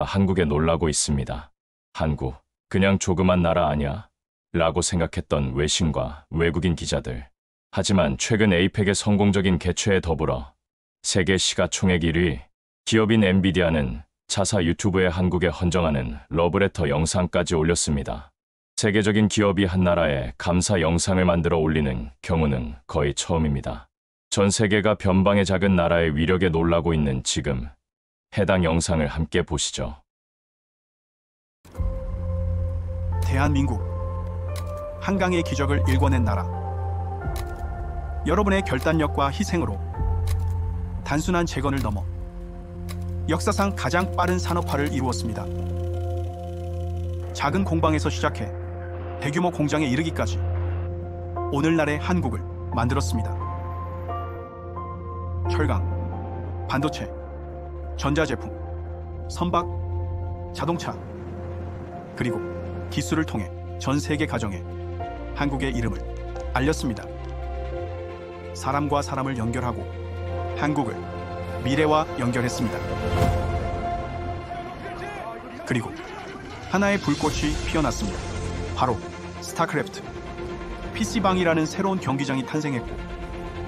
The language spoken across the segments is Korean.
한국에 놀라고 있습니다. 한국, 그냥 조그만 나라 아니야? 라고 생각했던 외신과 외국인 기자들. 하지만 최근 에이펙의 성공적인 개최에 더불어 세계 시가총액 1위 기업인 엔비디아는 자사 유튜브에 한국에 헌정하는 러브레터 영상까지 올렸습니다. 세계적인 기업이 한 나라에 감사 영상을 만들어 올리는 경우는 거의 처음입니다. 전 세계가 변방의 작은 나라의 위력에 놀라고 있는 지금, 해당 영상을 함께 보시죠. 대한민국, 한강의 기적을 일궈낸 나라. 여러분의 결단력과 희생으로 단순한 재건을 넘어 역사상 가장 빠른 산업화를 이루었습니다. 작은 공방에서 시작해 대규모 공장에 이르기까지 오늘날의 한국을 만들었습니다. 철강, 반도체, 전자제품, 선박, 자동차, 그리고 기술을 통해 전 세계 가정에 한국의 이름을 알렸습니다. 사람과 사람을 연결하고 한국을 미래와 연결했습니다. 그리고 하나의 불꽃이 피어났습니다. 바로 스타크래프트. PC방이라는 새로운 경기장이 탄생했고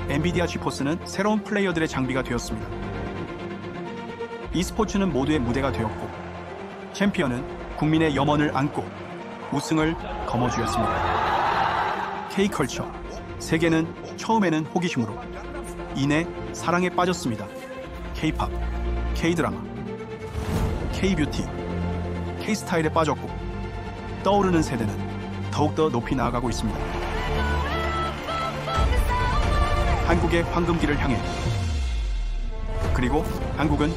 엔비디아 지포스는 새로운 플레이어들의 장비가 되었습니다. e스포츠는 모두의 무대가 되었고 챔피언은 국민의 염원을 안고 우승을 거머쥐었습니다. K컬처. 세계는 처음에는 호기심으로 이내 사랑에 빠졌습니다. K-팝, K-드라마, K-뷰티, K-스타일에 빠졌고 떠오르는 세대는 더욱더 높이 나아가고 있습니다. 한국의 황금기를 향해. 그리고 한국은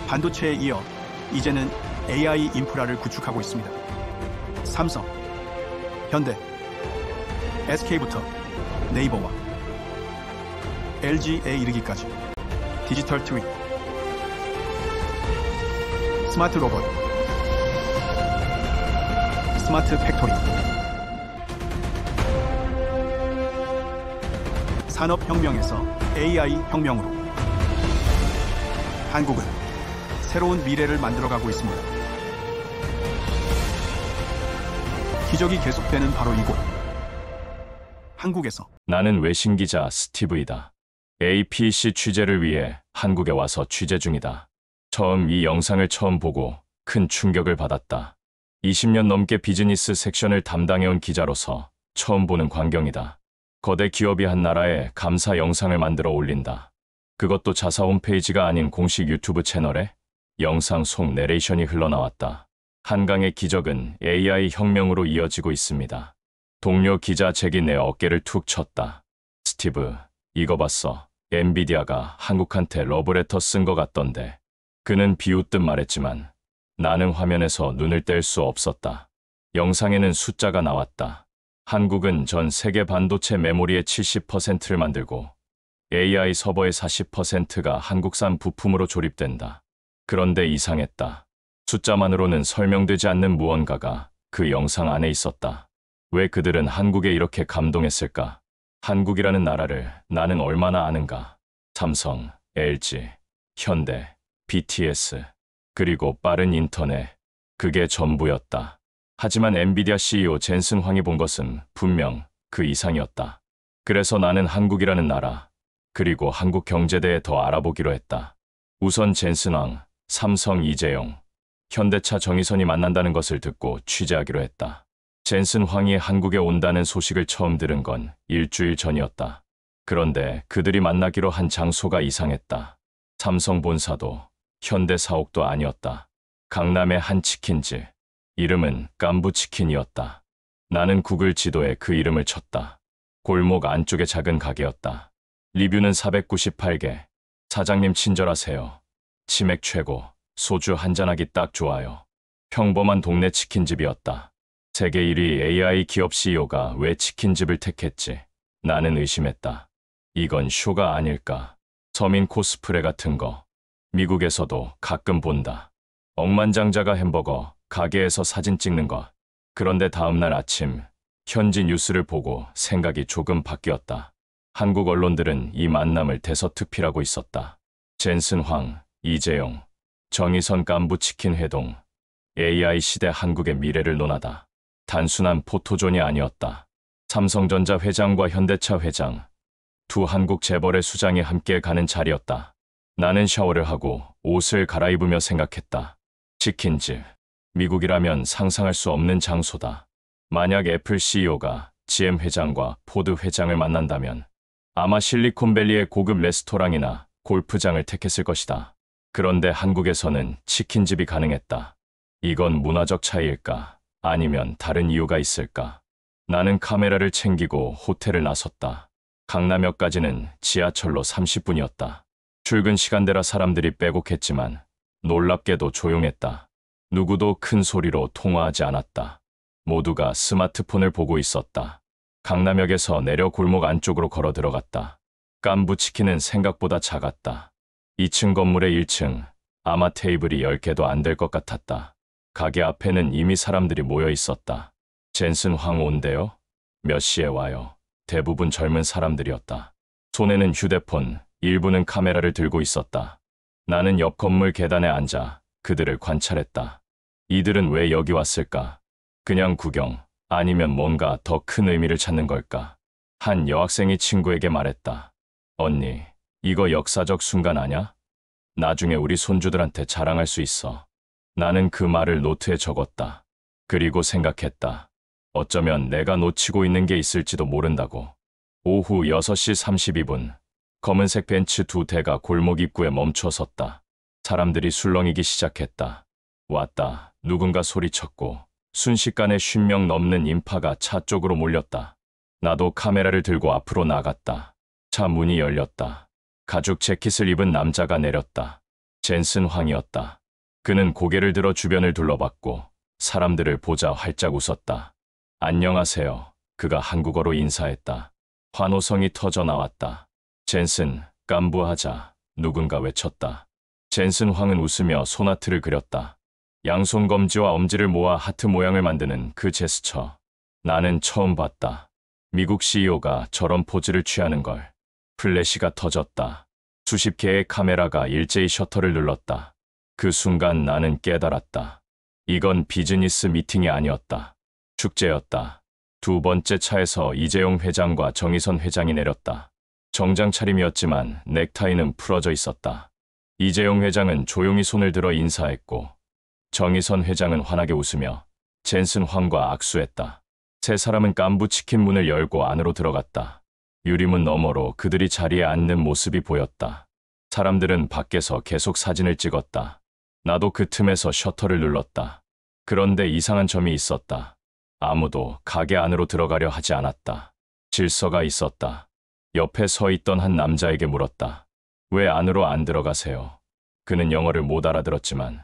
반도체에 이어 이제는 AI 인프라를 구축하고 있습니다. 삼성, 현대, SK부터 네이버와 LG에 이르기까지 디지털 트윈, 스마트 로봇, 스마트 팩토리, 산업혁명에서 AI 혁명으로 한국은 새로운 미래를 만들어가고 있습니다. 기적이 계속되는 바로 이곳, 한국에서. 나는 외신기자 스티브이다. APC 취재를 위해 한국에 와서 취재 중이다. 이 영상을 처음 보고 큰 충격을 받았다. 20년 넘게 비즈니스 섹션을 담당해온 기자로서 처음 보는 광경이다. 거대 기업이 한 나라에 감사 영상을 만들어 올린다. 그것도 자사 홈페이지가 아닌 공식 유튜브 채널에 영상 속 내레이션이 흘러나왔다. 한강의 기적은 AI 혁명으로 이어지고 있습니다. 동료 기자 잭이 내 어깨를 툭 쳤다. 스티브, 이거 봤어. 엔비디아가 한국한테 러브레터 쓴 것 같던데. 그는 비웃듯 말했지만 나는 화면에서 눈을 뗄 수 없었다. 영상에는 숫자가 나왔다. 한국은 전 세계 반도체 메모리의 70%를 만들고 AI 서버의 40%가 한국산 부품으로 조립된다. 그런데 이상했다. 숫자만으로는 설명되지 않는 무언가가 그 영상 안에 있었다. 왜 그들은 한국에 이렇게 감동했을까? 한국이라는 나라를 나는 얼마나 아는가? 삼성, LG, 현대, BTS, 그리고 빠른 인터넷. 그게 전부였다. 하지만 엔비디아 CEO 젠슨 황이 본 것은 분명 그 이상이었다. 그래서 나는 한국이라는 나라, 그리고 한국 경제대에 더 알아보기로 했다. 우선 젠슨 황, 삼성 이재용, 현대차 정의선이 만난다는 것을 듣고 취재하기로 했다. 젠슨 황이 한국에 온다는 소식을 처음 들은 건 일주일 전이었다. 그런데 그들이 만나기로 한 장소가 이상했다. 삼성 본사도 현대 사옥도 아니었다. 강남의 한 치킨집. 이름은 깐부치킨이었다. 나는 구글 지도에 그 이름을 쳤다. 골목 안쪽의 작은 가게였다. 리뷰는 498개. 사장님 친절하세요. 치맥 최고. 소주 한잔하기 딱 좋아요. 평범한 동네 치킨집이었다. 세계 1위 AI 기업 CEO가 왜 치킨집을 택했지? 나는 의심했다. 이건 쇼가 아닐까? 서민 코스프레 같은 거. 미국에서도 가끔 본다. 억만장자가 햄버거 가게에서 사진 찍는 거. 그런데 다음날 아침 현지 뉴스를 보고 생각이 조금 바뀌었다. 한국 언론들은 이 만남을 대서특필하고 있었다. 젠슨 황, 이재용, 정의선 깐부치킨 회동. AI 시대 한국의 미래를 논하다. 단순한 포토존이 아니었다. 삼성전자 회장과 현대차 회장, 두 한국 재벌의 수장이 함께 가는 자리였다. 나는 샤워를 하고 옷을 갈아입으며 생각했다. 치킨집. 미국이라면 상상할 수 없는 장소다. 만약 애플 CEO가 GM 회장과 포드 회장을 만난다면 아마 실리콘밸리의 고급 레스토랑이나 골프장을 택했을 것이다. 그런데 한국에서는 치킨집이 가능했다. 이건 문화적 차이일까? 아니면 다른 이유가 있을까? 나는 카메라를 챙기고 호텔을 나섰다. 강남역까지는 지하철로 30분이었다. 출근 시간대라 사람들이 빼곡했지만 놀랍게도 조용했다. 누구도 큰 소리로 통화하지 않았다. 모두가 스마트폰을 보고 있었다. 강남역에서 내려 골목 안쪽으로 걸어 들어갔다. 깐부치킨은 생각보다 작았다. 2층 건물의 1층, 아마 테이블이 10개도 안 될 것 같았다. 가게 앞에는 이미 사람들이 모여 있었다. 젠슨 황 온대요? 몇 시에 와요? 대부분 젊은 사람들이었다. 손에는 휴대폰, 일부는 카메라를 들고 있었다. 나는 옆 건물 계단에 앉아 그들을 관찰했다. 이들은 왜 여기 왔을까? 그냥 구경, 아니면 뭔가 더 큰 의미를 찾는 걸까? 한 여학생이 친구에게 말했다. 언니, 이거 역사적 순간 아냐? 나중에 우리 손주들한테 자랑할 수 있어. 나는 그 말을 노트에 적었다. 그리고 생각했다. 어쩌면 내가 놓치고 있는 게 있을지도 모른다고. 오후 6시 32분, 검은색 벤츠 2대가 골목 입구에 멈춰 섰다. 사람들이 술렁이기 시작했다. 왔다. 누군가 소리쳤고 순식간에 50명 넘는 인파가 차 쪽으로 몰렸다. 나도 카메라를 들고 앞으로 나갔다. 차 문이 열렸다. 가죽 재킷을 입은 남자가 내렸다. 젠슨 황이었다. 그는 고개를 들어 주변을 둘러봤고 사람들을 보자 활짝 웃었다. 안녕하세요. 그가 한국어로 인사했다. 환호성이 터져 나왔다. 젠슨, 깐부하자. 누군가 외쳤다. 젠슨 황은 웃으며 소나트를 그렸다. 양손 검지와 엄지를 모아 하트 모양을 만드는 그 제스처. 나는 처음 봤다. 미국 CEO가 저런 포즈를 취하는 걸. 플래시가 터졌다. 수십 개의 카메라가 일제히 셔터를 눌렀다. 그 순간 나는 깨달았다. 이건 비즈니스 미팅이 아니었다. 축제였다. 두 번째 차에서 이재용 회장과 정의선 회장이 내렸다. 정장 차림이었지만 넥타이는 풀어져 있었다. 이재용 회장은 조용히 손을 들어 인사했고 정의선 회장은 환하게 웃으며 젠슨 황과 악수했다. 세 사람은 깐부치킨 문을 열고 안으로 들어갔다. 유리문 너머로 그들이 자리에 앉는 모습이 보였다. 사람들은 밖에서 계속 사진을 찍었다. 나도 그 틈에서 셔터를 눌렀다. 그런데 이상한 점이 있었다. 아무도 가게 안으로 들어가려 하지 않았다. 질서가 있었다. 옆에 서 있던 한 남자에게 물었다. 왜 안으로 안 들어가세요? 그는 영어를 못 알아들었지만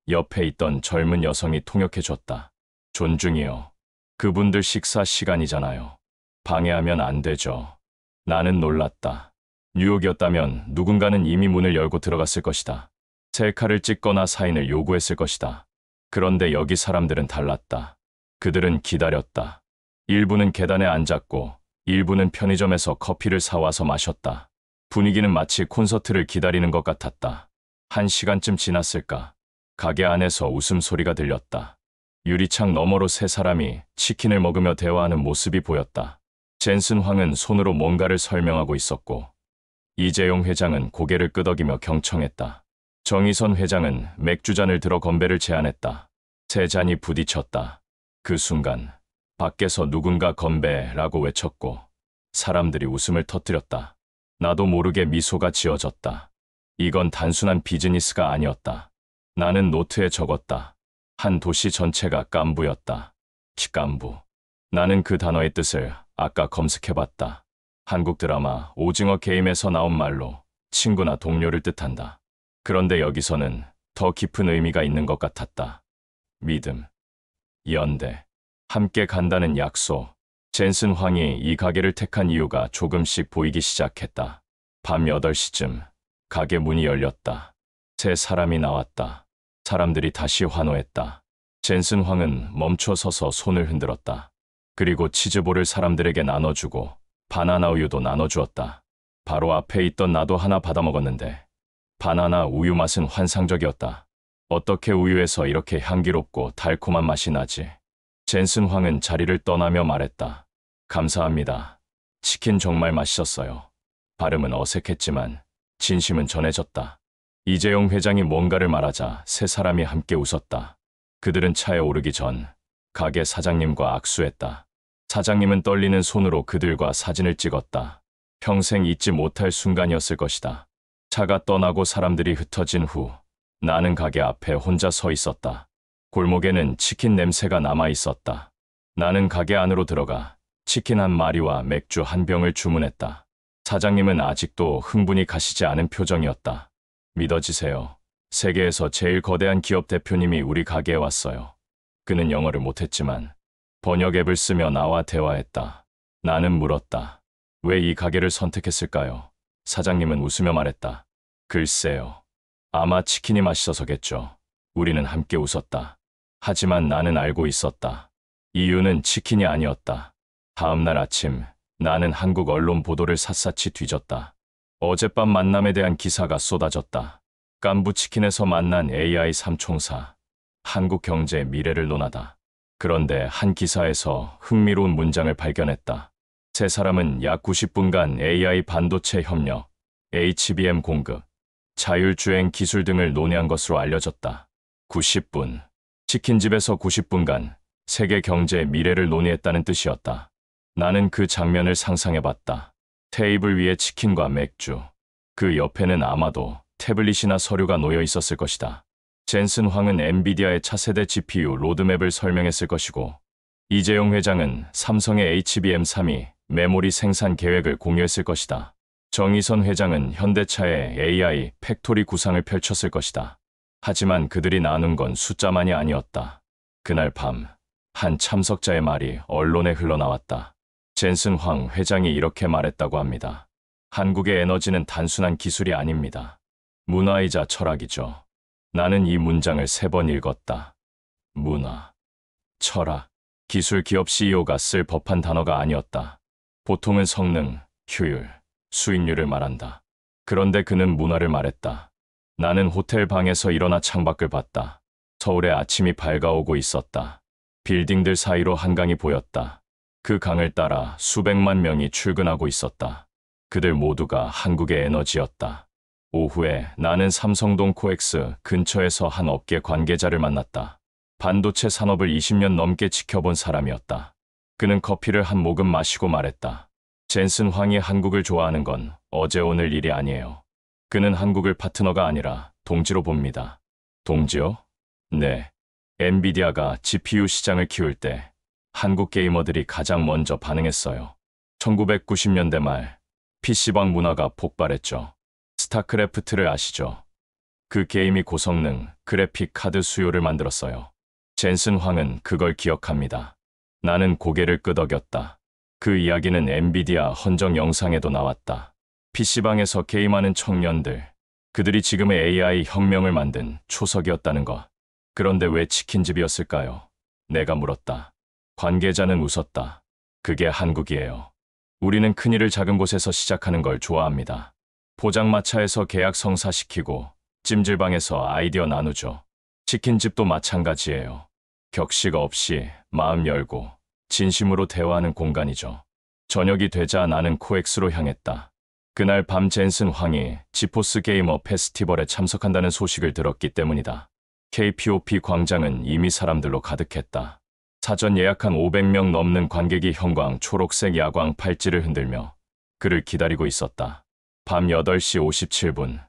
옆에 있던 젊은 여성이 통역해줬다. 존중이요. 그분들 식사 시간이잖아요. 방해하면 안 되죠. 나는 놀랐다. 뉴욕이었다면 누군가는 이미 문을 열고 들어갔을 것이다. 셀카를 찍거나 사인을 요구했을 것이다. 그런데 여기 사람들은 달랐다. 그들은 기다렸다. 일부는 계단에 앉았고 일부는 편의점에서 커피를 사와서 마셨다. 분위기는 마치 콘서트를 기다리는 것 같았다. 1시간쯤 지났을까? 가게 안에서 웃음소리가 들렸다. 유리창 너머로 세 사람이 치킨을 먹으며 대화하는 모습이 보였다. 젠슨 황은 손으로 뭔가를 설명하고 있었고 이재용 회장은 고개를 끄덕이며 경청했다. 정의선 회장은 맥주잔을 들어 건배를 제안했다. 세 잔이 부딪혔다. 그 순간 밖에서 누군가 건배라고 외쳤고 사람들이 웃음을 터뜨렸다. 나도 모르게 미소가 지어졌다. 이건 단순한 비즈니스가 아니었다. 나는 노트에 적었다. 한 도시 전체가 깐부였다. 깐부. 나는 그 단어의 뜻을 아까 검색해봤다. 한국 드라마 오징어 게임에서 나온 말로 친구나 동료를 뜻한다. 그런데 여기서는 더 깊은 의미가 있는 것 같았다. 믿음, 연대, 함께 간다는 약속. 젠슨 황이 이 가게를 택한 이유가 조금씩 보이기 시작했다. 밤 8시쯤 가게 문이 열렸다. 세 사람이 나왔다. 사람들이 다시 환호했다. 젠슨 황은 멈춰 서서 손을 흔들었다. 그리고 치즈볼을 사람들에게 나눠주고 바나나 우유도 나눠주었다. 바로 앞에 있던 나도 하나 받아먹었는데 바나나 우유 맛은 환상적이었다. 어떻게 우유에서 이렇게 향기롭고 달콤한 맛이 나지? 젠슨 황은 자리를 떠나며 말했다. 감사합니다. 치킨 정말 맛있었어요. 발음은 어색했지만 진심은 전해졌다. 이재용 회장이 뭔가를 말하자 세 사람이 함께 웃었다. 그들은 차에 오르기 전 가게 사장님과 악수했다. 사장님은 떨리는 손으로 그들과 사진을 찍었다. 평생 잊지 못할 순간이었을 것이다. 차가 떠나고 사람들이 흩어진 후 나는 가게 앞에 혼자 서 있었다. 골목에는 치킨 냄새가 남아 있었다. 나는 가게 안으로 들어가 치킨 한 마리와 맥주 한 병을 주문했다. 사장님은 아직도 흥분이 가시지 않은 표정이었다. 믿어지세요. 세계에서 제일 거대한 기업 대표님이 우리 가게에 왔어요. 그는 영어를 못했지만 번역 앱을 쓰며 나와 대화했다. 나는 물었다. 왜 이 가게를 선택했을까요? 사장님은 웃으며 말했다. 글쎄요. 아마 치킨이 맛있어서겠죠. 우리는 함께 웃었다. 하지만 나는 알고 있었다. 이유는 치킨이 아니었다. 다음 날 아침 나는 한국 언론 보도를 샅샅이 뒤졌다. 어젯밤 만남에 대한 기사가 쏟아졌다. 깐부치킨에서 만난 AI 삼총사. 한국 경제의 미래를 논하다. 그런데 한 기사에서 흥미로운 문장을 발견했다. 세 사람은 약 90분간 AI 반도체 협력, HBM 공급, 자율주행 기술 등을 논의한 것으로 알려졌다. 90분. 치킨집에서 90분간 세계 경제의 미래를 논의했다는 뜻이었다. 나는 그 장면을 상상해봤다. 테이블 위에 치킨과 맥주. 그 옆에는 아마도 태블릿이나 서류가 놓여 있었을 것이다. 젠슨 황은 엔비디아의 차세대 GPU 로드맵을 설명했을 것이고, 이재용 회장은 삼성의 HBM3이 메모리 생산 계획을 공유했을 것이다. 정의선 회장은 현대차의 AI 팩토리 구상을 펼쳤을 것이다. 하지만 그들이 나눈 건 숫자만이 아니었다. 그날 밤, 한 참석자의 말이 언론에 흘러나왔다. 젠슨 황 회장이 이렇게 말했다고 합니다. 한국의 에너지는 단순한 기술이 아닙니다. 문화이자 철학이죠. 나는 이 문장을 3번 읽었다. 문화, 철학, 기술 기업 CEO가 쓸 법한 단어가 아니었다. 보통은 성능, 효율, 수익률을 말한다. 그런데 그는 문화를 말했다. 나는 호텔 방에서 일어나 창밖을 봤다. 서울의 아침이 밝아오고 있었다. 빌딩들 사이로 한강이 보였다. 그 강을 따라 수백만 명이 출근하고 있었다. 그들 모두가 한국의 에너지였다. 오후에 나는 삼성동 코엑스 근처에서 한 업계 관계자를 만났다. 반도체 산업을 20년 넘게 지켜본 사람이었다. 그는 커피를 한 모금 마시고 말했다. 젠슨 황이 한국을 좋아하는 건 어제 오늘 일이 아니에요. 그는 한국을 파트너가 아니라 동지로 봅니다. 동지요? 네. 엔비디아가 GPU 시장을 키울 때 한국 게이머들이 가장 먼저 반응했어요. 1990년대 말 PC방 문화가 폭발했죠. 스타크래프트를 아시죠? 그 게임이 고성능, 그래픽 카드 수요를 만들었어요. 젠슨 황은 그걸 기억합니다. 나는 고개를 끄덕였다. 그 이야기는 엔비디아 헌정 영상에도 나왔다. PC방에서 게임하는 청년들, 그들이 지금의 AI 혁명을 만든 초석이었다는 것. 그런데 왜 치킨집이었을까요? 내가 물었다. 관계자는 웃었다. 그게 한국이에요. 우리는 큰일을 작은 곳에서 시작하는 걸 좋아합니다. 포장마차에서 계약 성사시키고 찜질방에서 아이디어 나누죠. 치킨집도 마찬가지예요. 격식 없이 마음 열고 진심으로 대화하는 공간이죠. 저녁이 되자 나는 코엑스로 향했다. 그날 밤 젠슨 황이 지포스 게이머 페스티벌에 참석한다는 소식을 들었기 때문이다. KPOP 광장은 이미 사람들로 가득했다. 사전 예약한 500명 넘는 관객이 형광 초록색 야광 팔찌를 흔들며 그를 기다리고 있었다. 밤 8시 57분,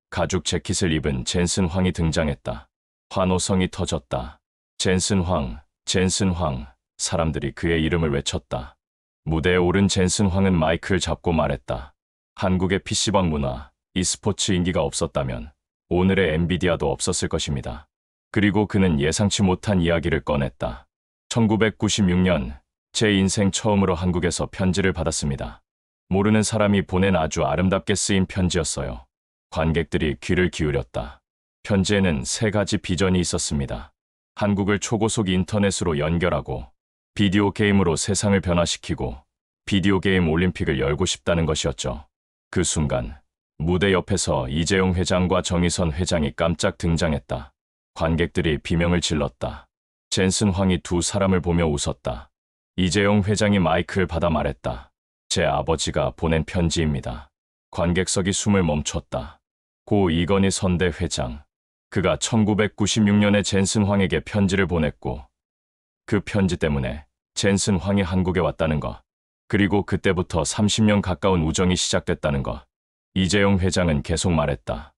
가죽 재킷을 입은 젠슨 황이 등장했다. 환호성이 터졌다. 젠슨 황, 젠슨 황. 사람들이 그의 이름을 외쳤다. 무대에 오른 젠슨 황은 마이크를 잡고 말했다. 한국의 PC방 문화, e스포츠 인기가 없었다면 오늘의 엔비디아도 없었을 것입니다. 그리고 그는 예상치 못한 이야기를 꺼냈다. 1996년 제 인생 처음으로 한국에서 편지를 받았습니다. 모르는 사람이 보낸 아주 아름답게 쓰인 편지였어요. 관객들이 귀를 기울였다. 편지에는 3가지 비전이 있었습니다. 한국을 초고속 인터넷으로 연결하고 비디오 게임으로 세상을 변화시키고 비디오 게임 올림픽을 열고 싶다는 것이었죠. 그 순간 무대 옆에서 이재용 회장과 정의선 회장이 깜짝 등장했다. 관객들이 비명을 질렀다. 젠슨 황이 두 사람을 보며 웃었다. 이재용 회장이 마이크를 받아 말했다. 제 아버지가 보낸 편지입니다. 관객석이 숨을 멈췄다. 고 이건희 선대 회장. 그가 1996년에 젠슨 황에게 편지를 보냈고 그 편지 때문에 젠슨 황이 한국에 왔다는 것. 그리고 그때부터 30년 가까운 우정이 시작됐다는 것. 이재용 회장은 계속 말했다.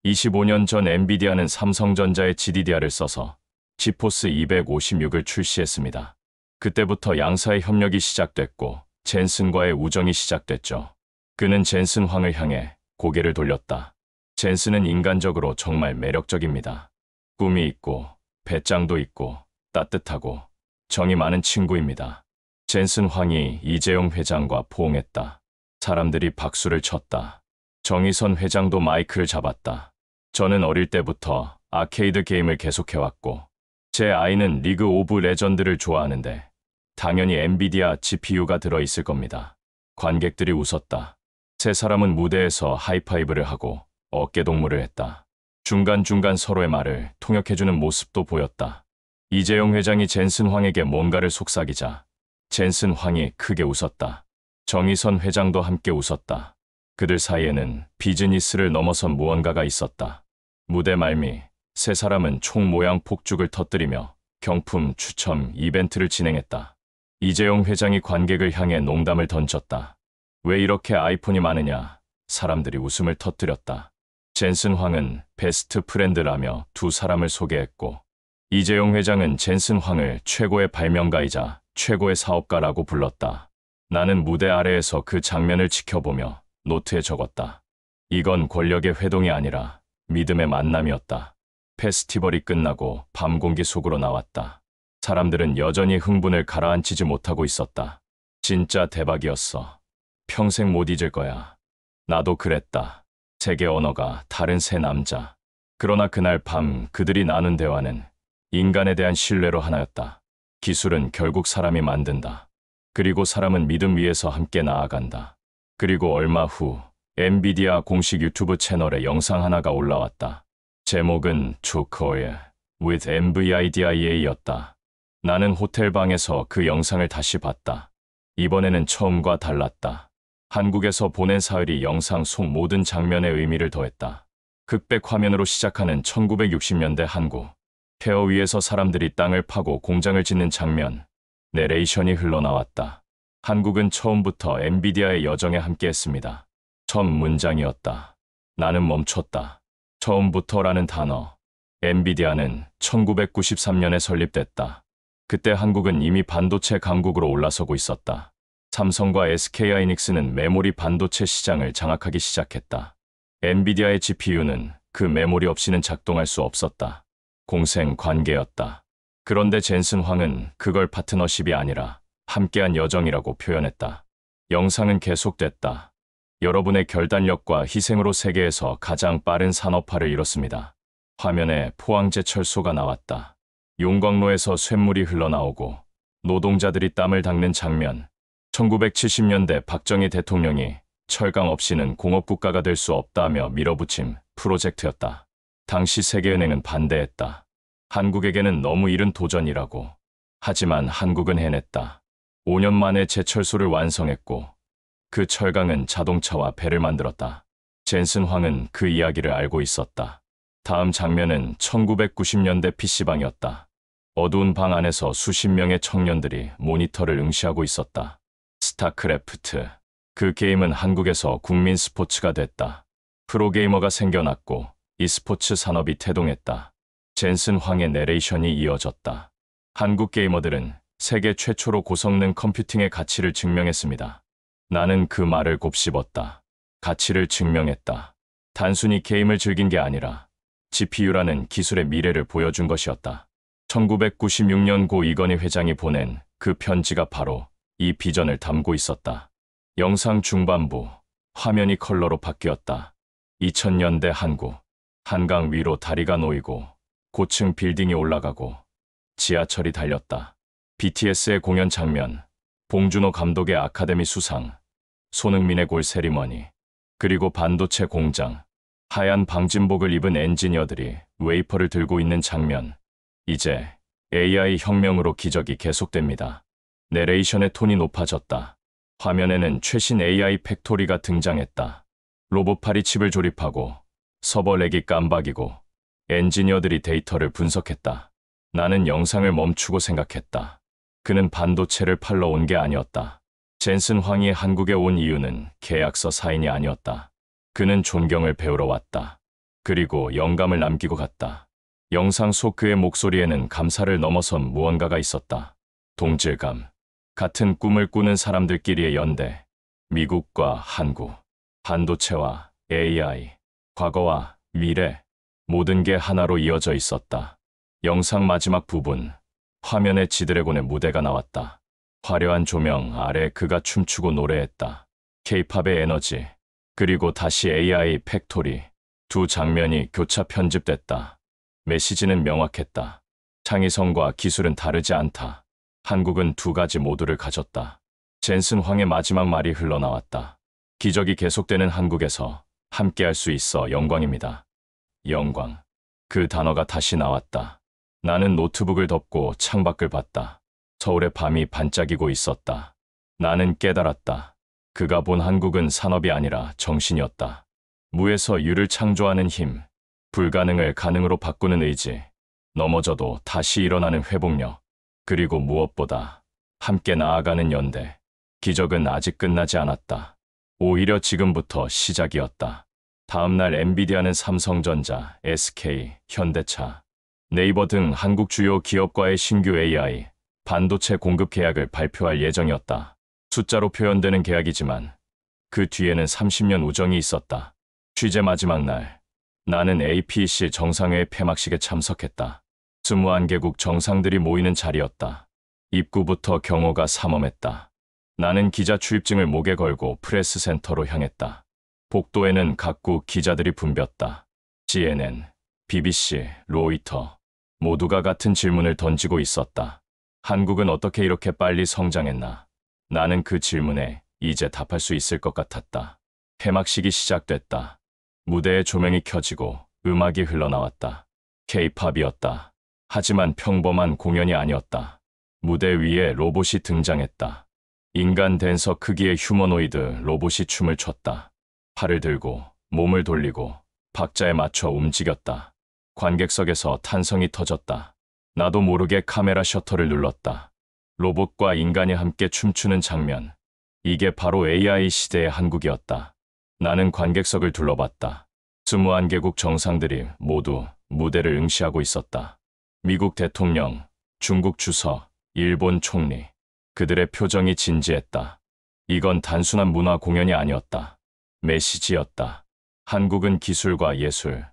25년 전 엔비디아는 삼성전자의 GDDR을 써서 지포스 256을 출시했습니다. 그때부터 양사의 협력이 시작됐고 젠슨과의 우정이 시작됐죠. 그는 젠슨 황을 향해 고개를 돌렸다. 젠슨은 인간적으로 정말 매력적입니다. 꿈이 있고 배짱도 있고 따뜻하고 정이 많은 친구입니다. 젠슨 황이 이재용 회장과 포옹했다. 사람들이 박수를 쳤다. 정의선 회장도 마이크를 잡았다. 저는 어릴 때부터 아케이드 게임을 계속해왔고 제 아이는 리그 오브 레전드를 좋아하는데 당연히 엔비디아 GPU가 들어있을 겁니다. 관객들이 웃었다. 세 사람은 무대에서 하이파이브를 하고 어깨동무를 했다. 중간중간 서로의 말을 통역해주는 모습도 보였다. 이재용 회장이 젠슨 황에게 뭔가를 속삭이자 젠슨 황이 크게 웃었다. 정의선 회장도 함께 웃었다. 그들 사이에는 비즈니스를 넘어선 무언가가 있었다. 무대 말미 세 사람은 총 모양 폭죽을 터뜨리며 경품 추첨 이벤트를 진행했다. 이재용 회장이 관객을 향해 농담을 던졌다. 왜 이렇게 아이폰이 많으냐? 사람들이 웃음을 터뜨렸다. 젠슨 황은 베스트 프렌드라며 두 사람을 소개했고 이재용 회장은 젠슨 황을 최고의 발명가이자 최고의 사업가라고 불렀다. 나는 무대 아래에서 그 장면을 지켜보며 노트에 적었다. 이건 권력의 회동이 아니라 믿음의 만남이었다. 페스티벌이 끝나고 밤 공기 속으로 나왔다. 사람들은 여전히 흥분을 가라앉히지 못하고 있었다. 진짜 대박이었어. 평생 못 잊을 거야. 나도 그랬다. 세계 언어가 다른 세 남자. 그러나 그날 밤 그들이 나눈 대화는 인간에 대한 신뢰로 하나였다. 기술은 결국 사람이 만든다. 그리고 사람은 믿음 위에서 함께 나아간다. 그리고 얼마 후 엔비디아 공식 유튜브 채널에 영상 하나가 올라왔다. 제목은 조커의 with NVIDIA였다. 나는 호텔 방에서 그 영상을 다시 봤다. 이번에는 처음과 달랐다. 한국에서 보낸 사흘이 영상 속 모든 장면의 의미를 더했다. 흑백 화면으로 시작하는 1960년대 한국. 폐허 위에서 사람들이 땅을 파고 공장을 짓는 장면. 내레이션이 흘러나왔다. 한국은 처음부터 엔비디아의 여정에 함께했습니다. 첫 문장이었다. 나는 멈췄다. 처음부터라는 단어. 엔비디아는 1993년에 설립됐다. 그때 한국은 이미 반도체 강국으로 올라서고 있었다. 삼성과 SK하이닉스는 메모리 반도체 시장을 장악하기 시작했다. 엔비디아의 GPU는 그 메모리 없이는 작동할 수 없었다. 공생 관계였다. 그런데 젠슨 황은 그걸 파트너십이 아니라 함께한 여정이라고 표현했다. 영상은 계속됐다. 여러분의 결단력과 희생으로 세계에서 가장 빠른 산업화를 이뤘습니다. 화면에 포항제철소가 나왔다. 용광로에서 쇳물이 흘러나오고 노동자들이 땀을 닦는 장면. 1970년대 박정희 대통령이 철강 없이는 공업국가가 될 수 없다며 밀어붙임 프로젝트였다. 당시 세계은행은 반대했다. 한국에게는 너무 이른 도전이라고. 하지만 한국은 해냈다. 5년 만에 제철소를 완성했고 그 철강은 자동차와 배를 만들었다. 젠슨 황은 그 이야기를 알고 있었다. 다음 장면은 1990년대 PC방이었다. 어두운 방 안에서 수십 명의 청년들이 모니터를 응시하고 있었다. 스타크래프트. 그 게임은 한국에서 국민 스포츠가 됐다. 프로게이머가 생겨났고 e스포츠 산업이 태동했다. 젠슨 황의 내레이션이 이어졌다. 한국 게이머들은 세계 최초로 고성능 컴퓨팅의 가치를 증명했습니다. 나는 그 말을 곱씹었다. 가치를 증명했다. 단순히 게임을 즐긴 게 아니라 GPU라는 기술의 미래를 보여준 것이었다. 1996년 고 이건희 회장이 보낸 그 편지가 바로 이 비전을 담고 있었다. 영상 중반부, 화면이 컬러로 바뀌었다. 2000년대 한국, 한강 위로 다리가 놓이고 고층 빌딩이 올라가고 지하철이 달렸다. BTS의 공연 장면, 봉준호 감독의 아카데미 수상, 손흥민의 골 세리머니, 그리고 반도체 공장, 하얀 방진복을 입은 엔지니어들이 웨이퍼를 들고 있는 장면. 이제 AI 혁명으로 기적이 계속됩니다. 내레이션의 톤이 높아졌다. 화면에는 최신 AI 팩토리가 등장했다. 로봇팔이 칩을 조립하고 서버 렉이 깜박이고 엔지니어들이 데이터를 분석했다. 나는 영상을 멈추고 생각했다. 그는 반도체를 팔러 온 게 아니었다. 젠슨 황이 한국에 온 이유는 계약서 사인이 아니었다. 그는 존경을 배우러 왔다. 그리고 영감을 남기고 갔다. 영상 속 그의 목소리에는 감사를 넘어선 무언가가 있었다. 동질감. 같은 꿈을 꾸는 사람들끼리의 연대. 미국과 한국. 반도체와 AI. 과거와 미래. 모든 게 하나로 이어져 있었다. 영상 마지막 부분. 화면에 지드래곤의 무대가 나왔다. 화려한 조명 아래 그가 춤추고 노래했다. K-팝의 에너지. 그리고 다시 AI 팩토리. 두 장면이 교차 편집됐다. 메시지는 명확했다. 창의성과 기술은 다르지 않다. 한국은 두 가지 모두를 가졌다. 젠슨 황의 마지막 말이 흘러나왔다. 기적이 계속되는 한국에서 함께할 수 있어 영광입니다. 영광. 그 단어가 다시 나왔다. 나는 노트북을 덮고 창밖을 봤다. 서울의 밤이 반짝이고 있었다. 나는 깨달았다. 그가 본 한국은 산업이 아니라 정신이었다. 무에서 유를 창조하는 힘, 불가능을 가능으로 바꾸는 의지, 넘어져도 다시 일어나는 회복력, 그리고 무엇보다 함께 나아가는 연대. 기적은 아직 끝나지 않았다. 오히려 지금부터 시작이었다. 다음 날 엔비디아는 삼성전자, SK, 현대차, 네이버 등 한국 주요 기업과의 신규 AI, 반도체 공급 계약을 발표할 예정이었다. 숫자로 표현되는 계약이지만 그 뒤에는 30년 우정이 있었다. 취재 마지막 날, 나는 APEC 정상회의 폐막식에 참석했다. 21개국 정상들이 모이는 자리였다. 입구부터 경호가 삼엄했다. 나는 기자 출입증을 목에 걸고 프레스 센터로 향했다. 복도에는 각국 기자들이 붐볐다. CNN, BBC, 로이터 모두가 같은 질문을 던지고 있었다. 한국은 어떻게 이렇게 빨리 성장했나? 나는 그 질문에 이제 답할 수 있을 것 같았다. 폐막식이 시작됐다. 무대에 조명이 켜지고 음악이 흘러나왔다. K-팝이었다. 하지만 평범한 공연이 아니었다. 무대 위에 로봇이 등장했다. 인간 댄서 크기의 휴머노이드 로봇이 춤을 췄다. 팔을 들고 몸을 돌리고 박자에 맞춰 움직였다. 관객석에서 탄성이 터졌다. 나도 모르게 카메라 셔터를 눌렀다. 로봇과 인간이 함께 춤추는 장면. 이게 바로 AI 시대의 한국이었다. 나는 관객석을 둘러봤다. 21개국 정상들이 모두 무대를 응시하고 있었다. 미국 대통령, 중국 주석, 일본 총리. 그들의 표정이 진지했다. 이건 단순한 문화 공연이 아니었다. 메시지였다. 한국은 기술과 예술,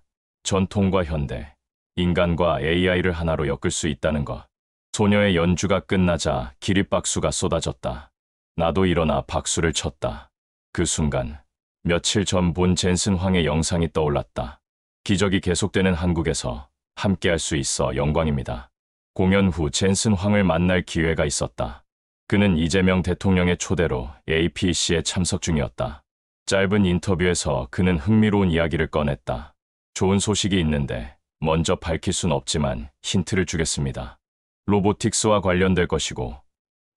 전통과 현대, 인간과 AI를 하나로 엮을 수 있다는 것. 소녀의 연주가 끝나자 기립박수가 쏟아졌다. 나도 일어나 박수를 쳤다. 그 순간 며칠 전 본 젠슨 황의 영상이 떠올랐다. 기적이 계속되는 한국에서 함께할 수 있어 영광입니다. 공연 후 젠슨 황을 만날 기회가 있었다. 그는 이재명 대통령의 초대로 APEC에 참석 중이었다. 짧은 인터뷰에서 그는 흥미로운 이야기를 꺼냈다. 좋은 소식이 있는데 먼저 밝힐 순 없지만 힌트를 주겠습니다. 로보틱스와 관련될 것이고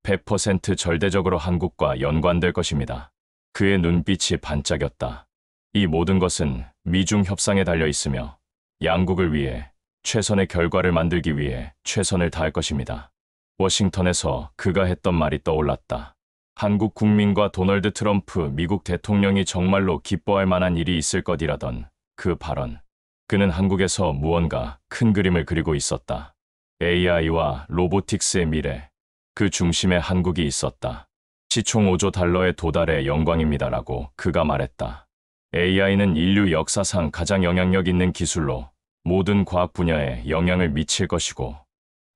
100% 절대적으로 한국과 연관될 것입니다. 그의 눈빛이 반짝였다. 이 모든 것은 미중 협상에 달려 있으며 양국을 위해 최선의 결과를 만들기 위해 최선을 다할 것입니다. 워싱턴에서 그가 했던 말이 떠올랐다. 한국 국민과 도널드 트럼프 미국 대통령이 정말로 기뻐할 만한 일이 있을 것이라던 그 발언. 그는 한국에서 무언가 큰 그림을 그리고 있었다. AI와 로보틱스의 미래. 그 중심에 한국이 있었다. 시총 5조 달러에 도달해 영광입니다라고 그가 말했다. AI는 인류 역사상 가장 영향력 있는 기술로 모든 과학 분야에 영향을 미칠 것이고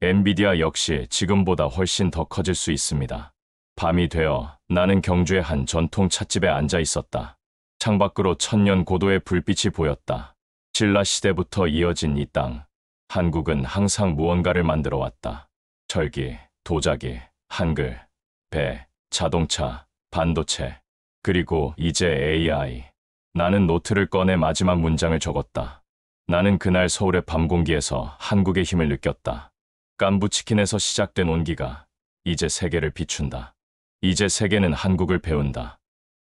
엔비디아 역시 지금보다 훨씬 더 커질 수 있습니다. 밤이 되어 나는 경주의 한 전통 찻집에 앉아 있었다. 창밖으로 천년 고도의 불빛이 보였다. 신라 시대부터 이어진 이 땅. 한국은 항상 무언가를 만들어 왔다. 철기, 도자기, 한글, 배, 자동차, 반도체, 그리고 이제 AI. 나는 노트를 꺼내 마지막 문장을 적었다. 나는 그날 서울의 밤 공기에서 한국의 힘을 느꼈다. 깐부치킨에서 시작된 온기가 이제 세계를 비춘다. 이제 세계는 한국을 배운다.